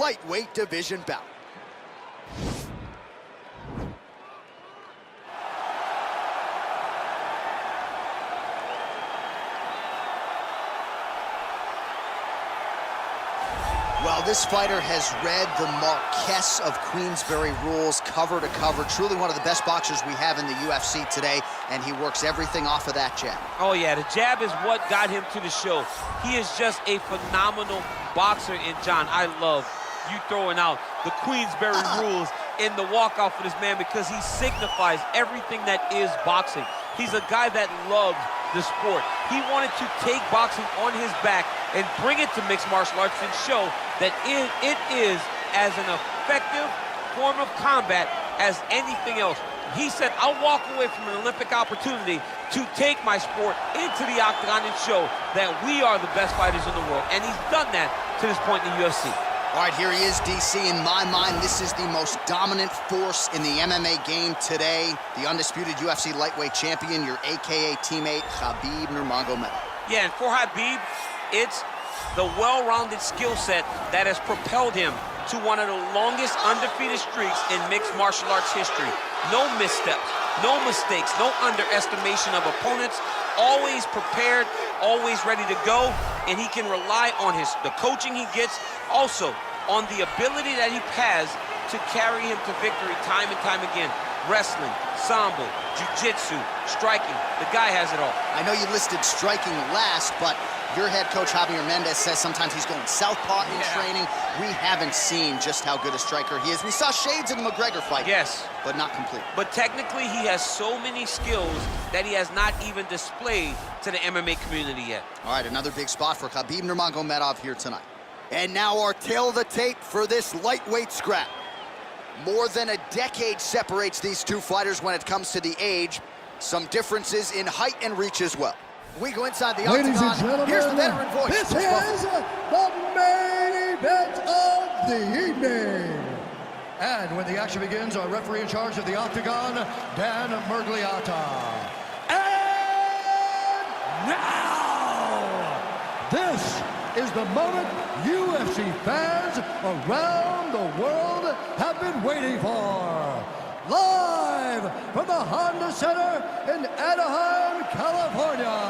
lightweight division bout. Well, this fighter has read the Marquess of Queensberry rules cover to cover. Truly one of the best boxers we have in the UFC today, and he works everything off of that jab. Oh, yeah, the jab is what got him to the show. He is just a phenomenal boxer, and John, I love you throwing out the Queensberry rules in the walkout for this man because he signifies everything that is boxing. He's a guy that loves the sport. He wanted to take boxing on his back and bring it to mixed martial arts and show that it is as an effective form of combat as anything else. He said, I'll walk away from an Olympic opportunity to take my sport into the octagon and show that we are the best fighters in the world. And he's done that to this point in the UFC. All right, here he is, DC. In my mind, this is the most dominant force in the MMA game today. The undisputed UFC lightweight champion, your AKA teammate, Khabib Nurmagomedov. Yeah, and for Khabib, it's the well-rounded skill set that has propelled him to one of the longest undefeated streaks in mixed martial arts history. No missteps, no mistakes, no underestimation of opponents, always prepared, always ready to go, and he can rely on the coaching he gets, also on the ability that he has to carry him to victory time and time again. Wrestling, sambo, jiu-jitsu, striking, the guy has it all. I know you listed striking last, but your head coach, Javier Mendez, says sometimes he's going southpaw in training. We haven't seen just how good a striker he is. We saw shades in the McGregor fight. Yes. But not complete. But technically, he has so many skills that he has not even displayed to the MMA community yet. All right, another big spot for Khabib Nurmagomedov here tonight. And now our tail of the tape for this lightweight scrap. More than a decade separates these two fighters when it comes to the age. Some differences in height and reach as well. We go inside the Ladies octagon. And gentlemen, here's the veteran voice. This is the main event of the evening. And when the action begins, our referee in charge of the octagon, Dan Murgliata. And now, this is the moment UFC fans around the world have been waiting for. Live from the Honda Center in Anaheim, California.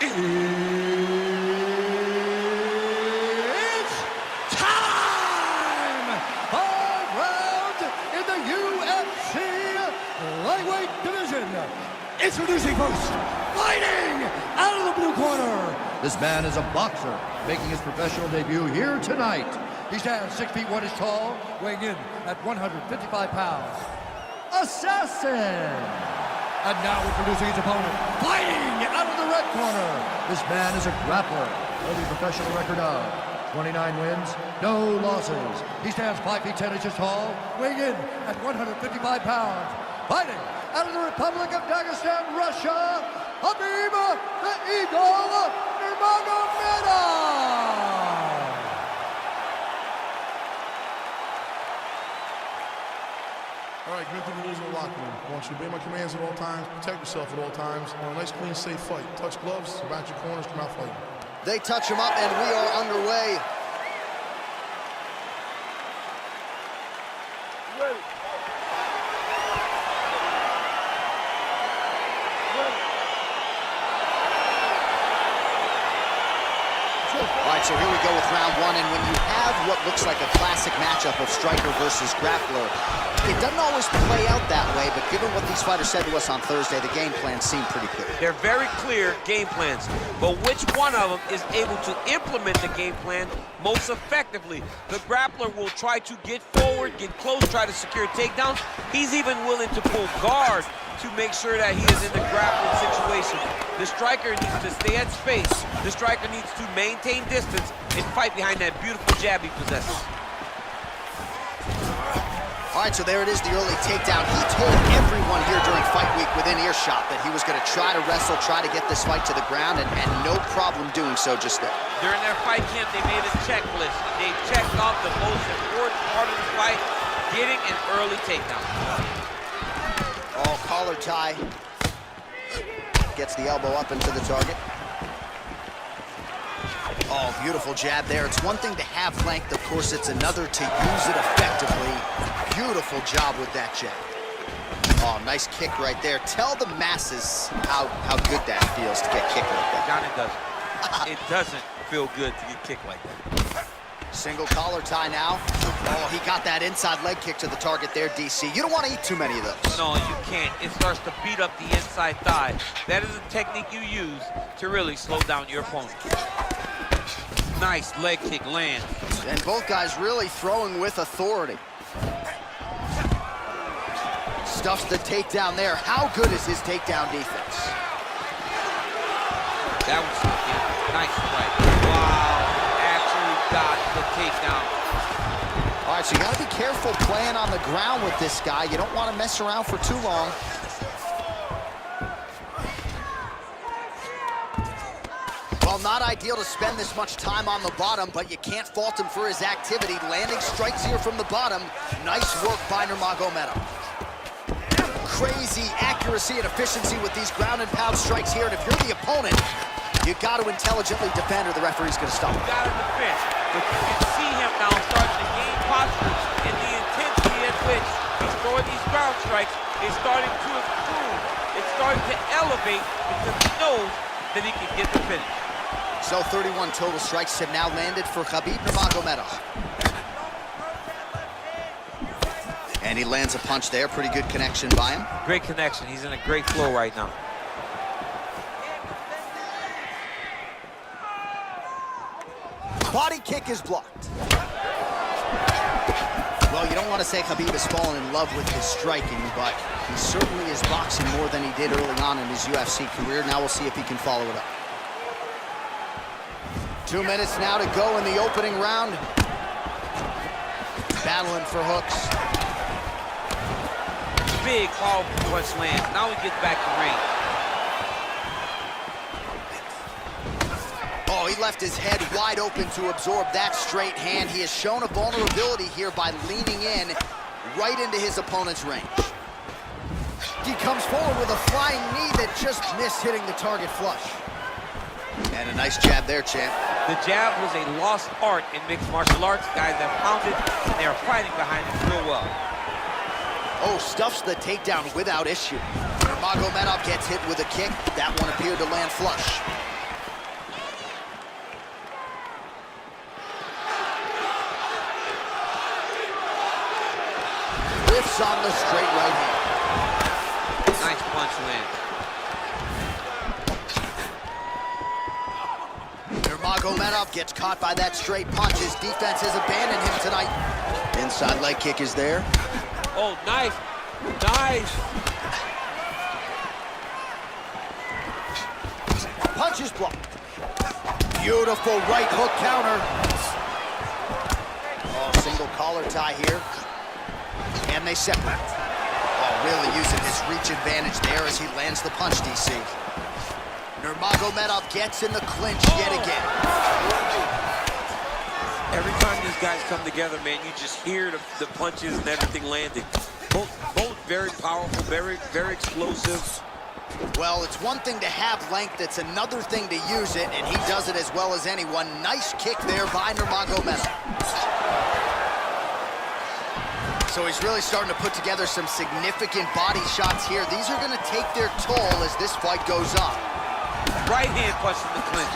It's time! 5 rounds in the UFC lightweight division. Introducing first, fighting out of the blue corner. This man is a boxer, making his professional debut here tonight. He stands 6 feet 1 inches tall, weighing in at 155 pounds. Assassin! And now introducing his opponent, fighting out of the red corner. This man is a grappler, with a professional record of 29 wins, no losses. He stands 5 feet 10 inches tall, weighing in at 155 pounds. Fighting out of the Republic of Dagestan, Russia, Khabib the Eagle Nurmagomedov. All right, get through the rules in the locker room. I want you to obey my commands at all times, protect yourself at all times. I want a nice, clean, safe fight. Touch gloves, about your corners, come out fighting. They touch him up, and we are underway. Ready. All right, so here we go with round one, and when you have what looks like a classic matchup of striker versus grappler, it doesn't always play out that way, but given what these fighters said to us on Thursday, the game plan seemed pretty clear. They're very clear game plans, but which one of them is able to implement the game plan most effectively? The grappler will try to get forward, get close, try to secure takedowns. He's even willing to pull guard to make sure that he is in the grappling situation. The striker needs to stay at space. The striker needs to maintain distance and fight behind that beautiful jab he possesses. All right, so there it is, the early takedown. He told everyone here during fight week within earshot that he was going to try to wrestle, try to get this fight to the ground, and no problem doing so just there. During their fight camp, they made a checklist. They checked off the most important part of the fight, getting an early takedown. Oh, collar tie. Gets the elbow up into the target. Oh, beautiful jab there. It's one thing to have length, of course, it's another to use it effectively. Beautiful job with that jab. Oh, nice kick right there. Tell the masses how good that feels to get kicked like that. John, it doesn't. It doesn't feel good to get kicked like that. Single collar tie now. Oh, he got that inside leg kick to the target there, DC. You don't want to eat too many of those. No, you can't. It starts to beat up the inside thigh. That is a technique you use to really slow down your opponent. Nice leg kick lands. And both guys really throwing with authority. Stuffs the takedown there. How good is his takedown defense? That was nice strike. Wow, actually got the takedown. All right, so you got to be careful playing on the ground with this guy. You don't want to mess around for too long. Well, not ideal to spend this much time on the bottom, but you can't fault him for his activity. Landing strikes here from the bottom. Nice work by Nurmagomedov. Crazy accuracy and efficiency with these ground and pound strikes here, and if you're the opponent, you got to intelligently defend or the referee's going to stop. You got to defend, but you can see him now starting to gain posture, and the intensity at which he's throwing these ground strikes is starting to improve. It's starting to elevate because he knows that he can get the finish. So 31 total strikes have now landed for Khabib Nurmagomedov. And he lands a punch there. Pretty good connection by him. Great connection. He's in a great flow right now. Body kick is blocked. Well, you don't want to say Khabib has fallen in love with his striking, but he certainly is boxing more than he did early on in his UFC career. Now we'll see if he can follow it up. 2 minutes now to go in the opening round. Battling for hooks. Big, powerful punch lands. Now he gets back to range. Oh, he left his head wide open to absorb that straight hand. He has shown a vulnerability here by leaning in right into his opponent's range. He comes forward with a flying knee that just missed hitting the target flush. And a nice jab there, champ. The jab was a lost art in mixed martial arts. Guys have found it, and they are fighting behind it real well. Oh, stuffs the takedown without issue. Nurmagomedov gets hit with a kick. That one appeared to land flush. Whiffs on the straight right hand. Nice punch land. Nurmagomedov gets caught by that straight punch. His defense has abandoned him tonight. Inside leg kick is there. Oh, nice. Nice. Punch is blocked. Beautiful right hook counter. Oh, single collar tie here. And they separate. Oh, really using his reach advantage there as he lands the punch, DC. Nurmagomedov gets in the clinch yet again. Every time these guys come together, man, you just hear the punches and everything landing. Both very powerful, very explosive. Well, it's one thing to have length, it's another thing to use it, and he does it as well as anyone. Nice kick there by Nurmagomedov. So he's really starting to put together some significant body shots here. These are going to take their toll as this fight goes on. Right hand punch in the clinch.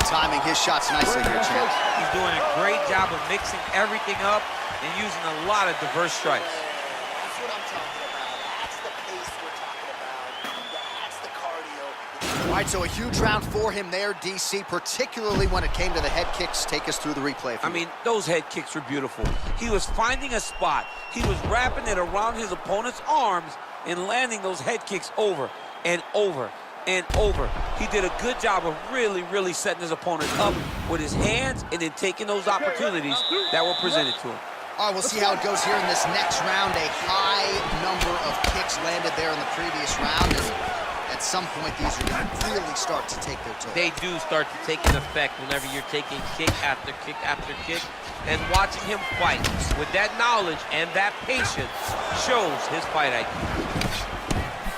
Timing his shots nicely here, champ. He's doing a great job of mixing everything up and using a lot of diverse strikes. That's what I'm talking about. That's the pace we're talking about. That's the cardio. All right, so a huge round for him there, DC, particularly when it came to the head kicks. Take us through the replay. I mean, those head kicks were beautiful. He was finding a spot. He was wrapping it around his opponent's arms and landing those head kicks over and over and over. He did a good job of really setting his opponent up with his hands and then taking those opportunities that were presented to him. All right, we'll see how it goes here in this next round. A high number of kicks landed there in the previous round. And at some point, these are going to really start to take their toll. They do start to take an effect whenever you're taking kick after kick after kick. And watching him fight with that knowledge and that patience shows his fight IQ.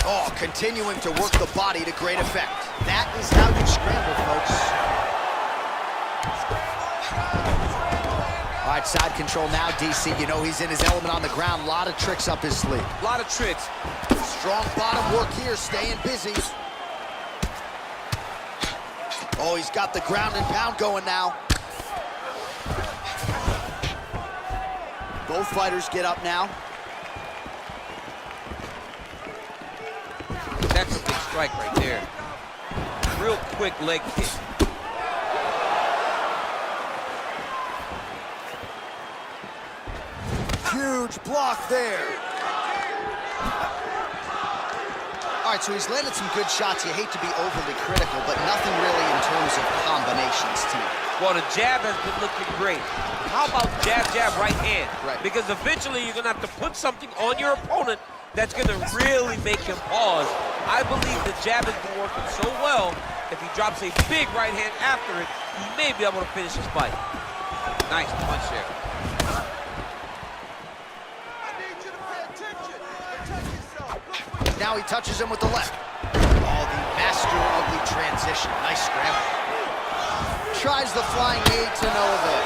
Oh, continuing to work the body to great effect. That is how you scramble, folks. All right, side control now, DC. You know he's in his element on the ground. A lot of tricks up his sleeve. A lot of tricks. Strong bottom work here, staying busy. Oh, he's got the ground and pound going now. Both fighters get up now. That's a big strike right there. Real quick leg kick. Huge block there. All right, so he's landed some good shots. You hate to be overly critical, but nothing really in terms of combinations, team. Well, the jab has been looking great. How about jab, jab, right hand? Right. Because eventually you're going to have to put something on your opponent that's going to really make him pause. I believe the jab has been working so well, if he drops a big right hand after it, he may be able to finish his fight. Nice punch there. Now he touches him with the left. Oh, the master of the transition. Nice scramble. Tries the flying knee to no avail.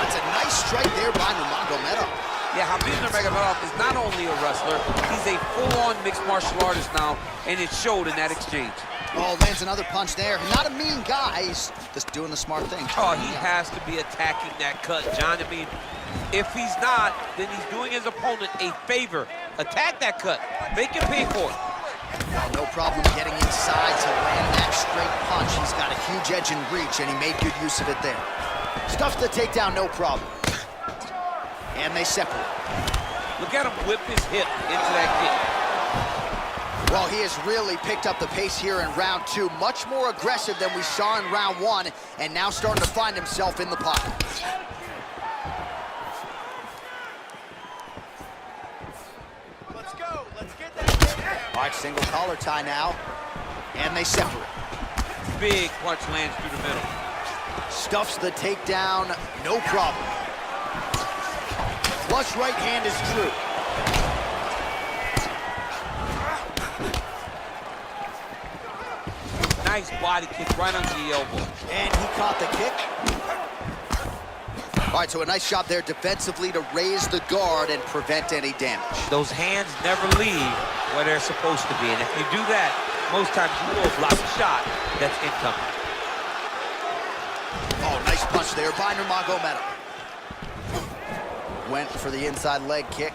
That's a nice strike there by Nurmagomedov. Yeah, Khabib Nurmagomedov is not only a wrestler, he's a full-on mixed martial artist now, and it showed in that exchange. Oh, lands another punch there. Not a mean guy. He's just doing the smart thing. Oh, he has to be attacking that cut, John. I mean, if he's not, then he's doing his opponent a favor. Attack that cut. Make him pay for it. Well, no problem getting inside to land that straight punch. He's got a huge edge and reach, and he made good use of it there. Stuffs the takedown, no problem. And they separate. Look at him whip his hip into that kick. Well, he has really picked up the pace here in round 2. Much more aggressive than we saw in round 1, and now starting to find himself in the pocket. Let's go. Let's get that takedown. All right, single collar tie now, and they separate. Big punch lands through the middle. Stuffs the takedown, no problem. Flush right hand is true. Nice body kick right under the elbow. And he caught the kick. All right, so a nice job there defensively to raise the guard and prevent any damage. Those hands never leave where they're supposed to be, and if you do that, most times you will block a shot that's incoming. Oh, nice punch there by Nurmagomedov. Went for the inside leg kick.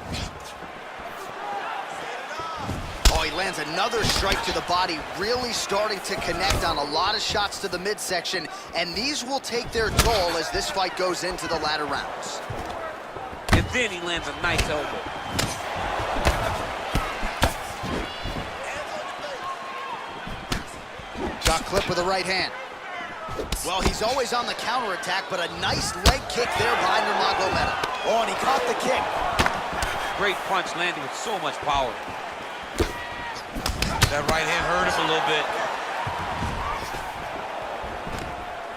Oh, he lands another strike to the body, really starting to connect on a lot of shots to the midsection, and these will take their toll as this fight goes into the latter rounds. And then he lands a nice elbow. Shot clip with the right hand. Well, he's always on the counterattack, but a nice leg kick there by Nurmagomedov. Oh, and he caught the kick. Great punch landed with so much power. That right hand hurt him a little bit.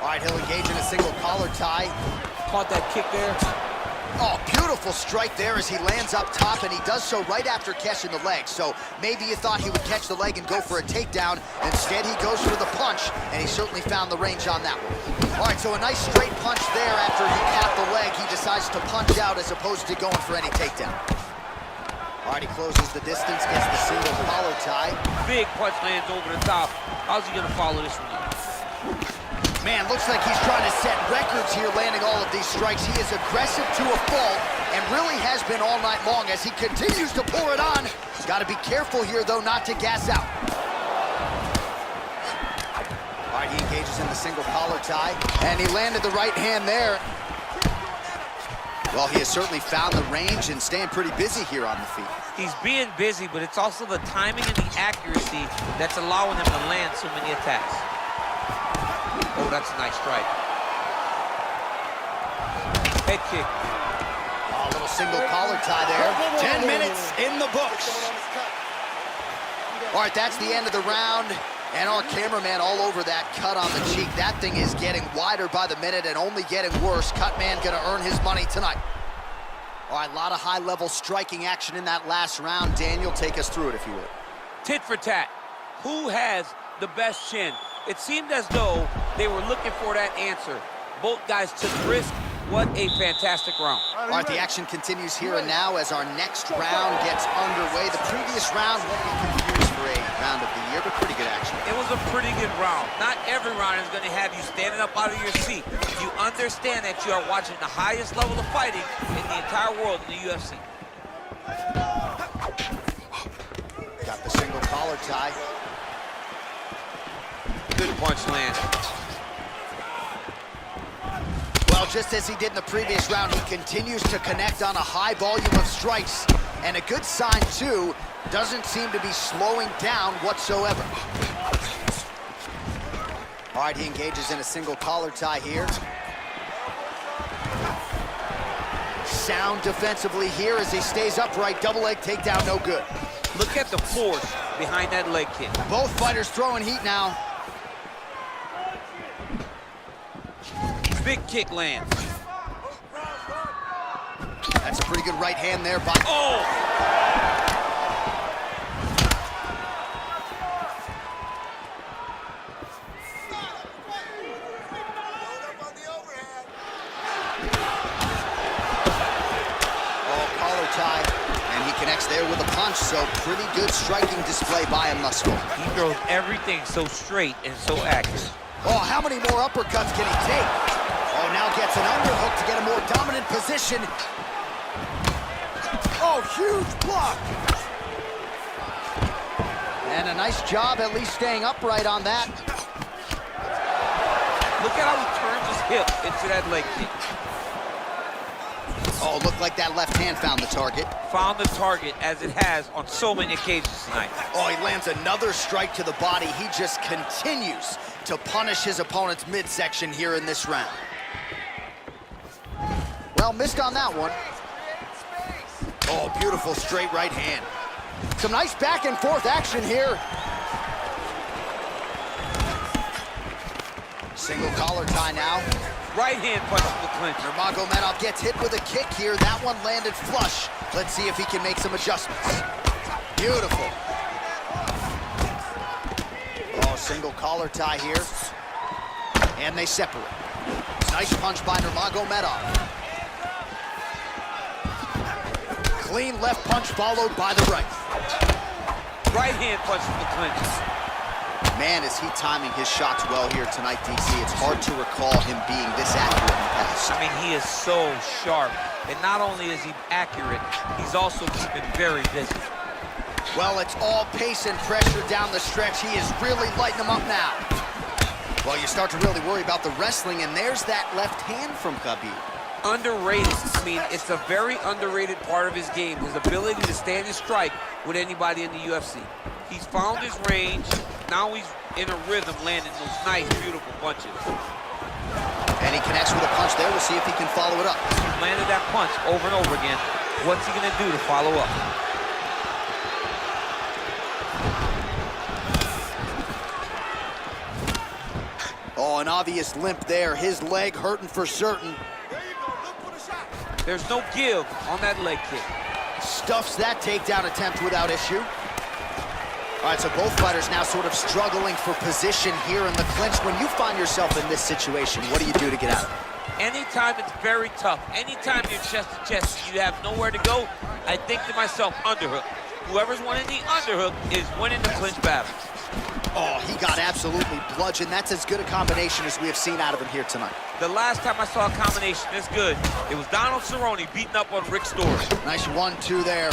All right, he'll engage in a single collar tie. Caught that kick there. Oh, beautiful strike there as he lands up top, and he does so right after catching the leg. So maybe you thought he would catch the leg and go for a takedown. Instead, he goes for the punch, and he certainly found the range on that one. All right, so a nice straight punch there after he caught the leg. He decides to punch out as opposed to going for any takedown. All right, he closes the distance, gets the single collar tie. Big punch lands over the top. How's he gonna follow this one up? Man, looks like he's trying to set records here, landing all of these strikes. He is aggressive to a fault, and really has been all night long as he continues to pour it on. He's got to be careful here, though, not to gas out. All right, he engages in the single collar tie, and he landed the right hand there. Well, he has certainly found the range and staying pretty busy here on the feet. He's being busy, but it's also the timing and the accuracy that's allowing him to land so many attacks. Oh, that's a nice strike. Head kick. Oh, a little single collar tie there. 10 minutes in the books. All right, that's the end of the round. And our cameraman all over that cut on the cheek. That thing is getting wider by the minute and only getting worse. Cutman gonna earn his money tonight. All right, a lot of high-level striking action in that last round. Daniel, take us through it, if you would. Tit for tat. Who has the best chin? It seemed as though they were looking for that answer. Both guys took risk, What a fantastic round. All right, the action continues here and now as our next round gets underway. The previous round won't be confused for a round of the year, but pretty good action. It was a pretty good round. Not every round is going to have you standing up out of your seat. You understand that you are watching the highest level of fighting in the entire world in the UFC. Got the single collar tie. Good punch land. Well, just as he did in the previous round, he continues to connect on a high volume of strikes. And a good sign, too, doesn't seem to be slowing down whatsoever. All right, he engages in a single collar tie here. Sound defensively here as he stays upright. Double leg takedown, no good. Look at the force behind that leg kick. Both fighters throwing heat now. Big kick lands. That's a pretty good right hand there by... Oh! Collar tie, and he connects there with a punch, so pretty good striking display by him thus far. He throws everything so straight and so accurate. Oh, how many more uppercuts can he take? Oh, now gets an underhook to get a more dominant position. Oh, huge block. And a nice job at least staying upright on that. Look at how he turns his hip into that leg kick. Oh, looked like that left hand found the target. Found the target, as it has on so many occasions tonight. Oh, he lands another strike to the body. He just continues to punish his opponent's midsection here in this round. Well, missed on that one. Oh, beautiful straight right hand. Some nice back and forth action here. Single collar tie now. Right hand punch to the clinch. Nurmagomedov gets hit with a kick here. That one landed flush. Let's see if he can make some adjustments. Beautiful. Oh, single collar tie here. And they separate. Nice punch by Nurmagomedov. Clean left punch followed by the right. Right hand punch to the clinch. Man, is he timing his shots well here tonight, DC. It's hard to recall him being this accurate in the past. I mean, he is so sharp. And not only is he accurate, he's also keeping very busy. Well, it's all pace and pressure down the stretch. He is really lighting them up now. Well, you start to really worry about the wrestling, and there's that left hand from Khabib. Underrated. I mean, it's a very underrated part of his game, his ability to stand and strike with anybody in the UFC. He's found his range. Now he's in a rhythm, landing those nice, beautiful punches. And he connects with a punch there. We'll see if he can follow it up. He's landed that punch over and over again. What's he gonna do to follow up? Oh, an obvious limp there. His leg hurting for certain. There's no give on that leg kick. Stuffs that takedown attempt without issue. All right, so both fighters now sort of struggling for position here in the clinch. When you find yourself in this situation, what do you do to get out of it? Anytime it's very tough, anytime you're chest to chest, you have nowhere to go, I think to myself, underhook. Whoever's winning the underhook is winning the clinch battle. Oh, he got absolutely bludgeoned. That's as good a combination as we have seen out of him here tonight. The last time I saw a combination this good, it was Donald Cerrone beating up on Rick Story. Nice 1-2 there.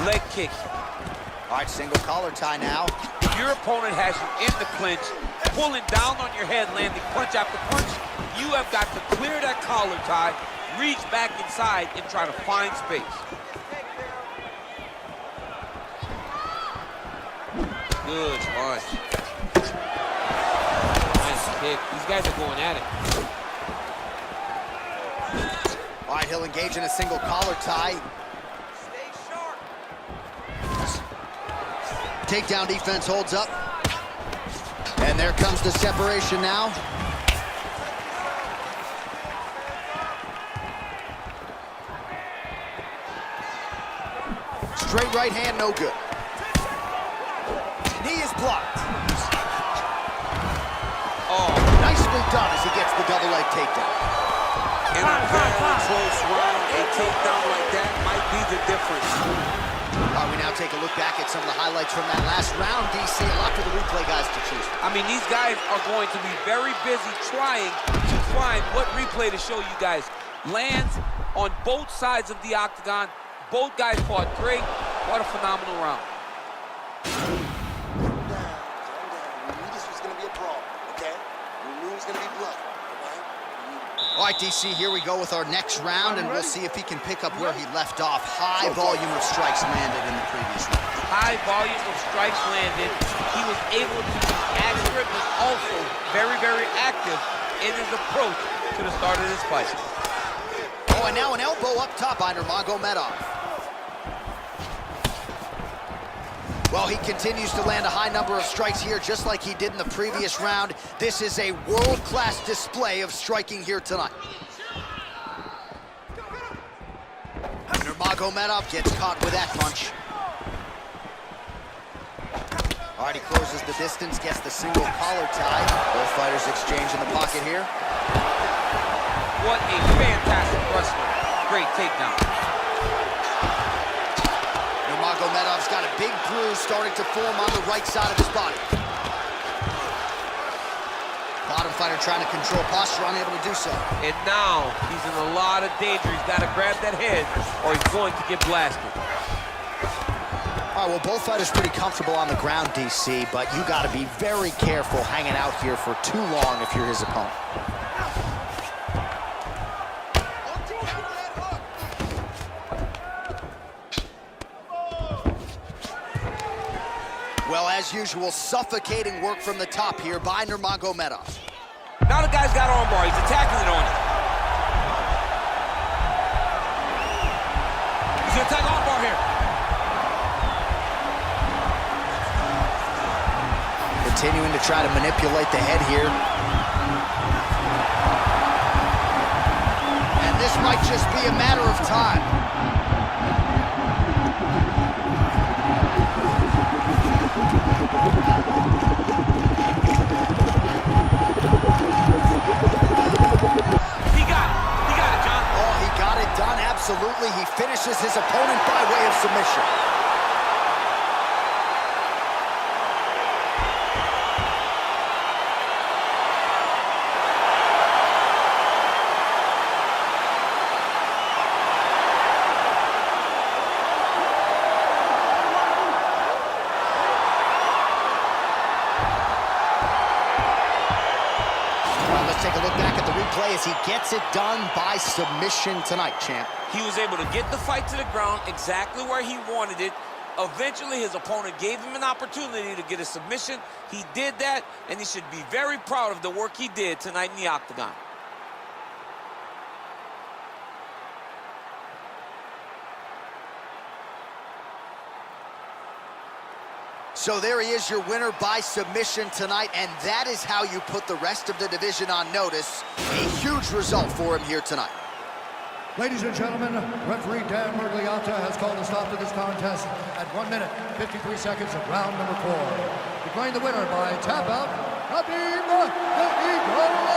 Leg kick. All right, single collar tie now. If your opponent has you in the clinch, pulling down on your head, landing punch after punch, you have got to clear that collar tie, reach back inside, and try to find space. Good punch. Nice kick. These guys are going at it. All right, he'll engage in a single collar tie. Takedown defense holds up. And there comes the separation now. Straight right hand, no good. Knee is blocked. Oh. Nicely done as he gets the double leg takedown. In a very close round, a takedown like that might be the difference. All right, we now take a look back at some of the highlights from that last round, DC. A lot for the replay guys to choose from. I mean, these guys are going to be very busy trying to find what replay to show you guys. Lands on both sides of the octagon. Both guys fought great. What a phenomenal round. Calm down. We knew this was going to be a brawl, okay? We knew it was going to be blood, okay? All right, DC, here we go with our next round, and we'll see if he can pick up where he left off. High volume of strikes landed in the previous round. High volume of strikes landed. He was able to be accurate, but also very, very active in his approach to the start of this fight. Oh, and now an elbow up top by Nurmagomedov. Well, he continues to land a high number of strikes here, just like he did in the previous round. This is a world-class display of striking here tonight. Nurmagomedov gets caught with that punch. All right, he closes the distance, gets the single collar tie. Both fighters exchange in the pocket here. What a fantastic wrestler. Great takedown. Nurmagomedov's got a big bruise starting to form on the right side of his body. Bottom fighter trying to control posture, unable to do so. And now he's in a lot of danger. He's got to grab that head or he's going to get blasted. All right, well, both fighters pretty comfortable on the ground, DC, but you got to be very careful hanging out here for too long if you're his opponent. Well, as usual, suffocating work from the top here by Nurmagomedov. Now the guy's got armbar. He's attacking it on it. He's going to attack armbar here. Continuing to try to manipulate the head here. And this might just be a matter of time. Absolutely, he finishes his opponent by way of submission. Let's take a look back at the replay as he gets it done by submission tonight, champ. He was able to get the fight to the ground exactly where he wanted it. Eventually, his opponent gave him an opportunity to get a submission. He did that, and he should be very proud of the work he did tonight in the octagon. So there he is, your winner by submission tonight, and that is how you put the rest of the division on notice. A huge result for him here tonight. Ladies and gentlemen, referee Dan Mergliata has called a stop to this contest at 1 minute, 53 seconds of round number 4. Declaring the winner by tap out, Khabib Nurmagomedov.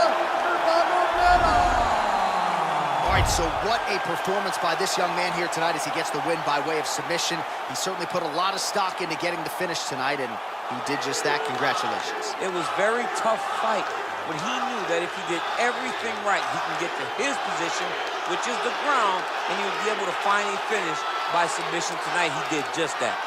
All right, so what a performance by this young man here tonight as he gets the win by way of submission. He certainly put a lot of stock into getting the finish tonight, and he did just that. Congratulations. It was a very tough fight, but he knew that if he did everything right, he can get to his position, which is the ground, and he would be able to find a finish by submission tonight. He did just that.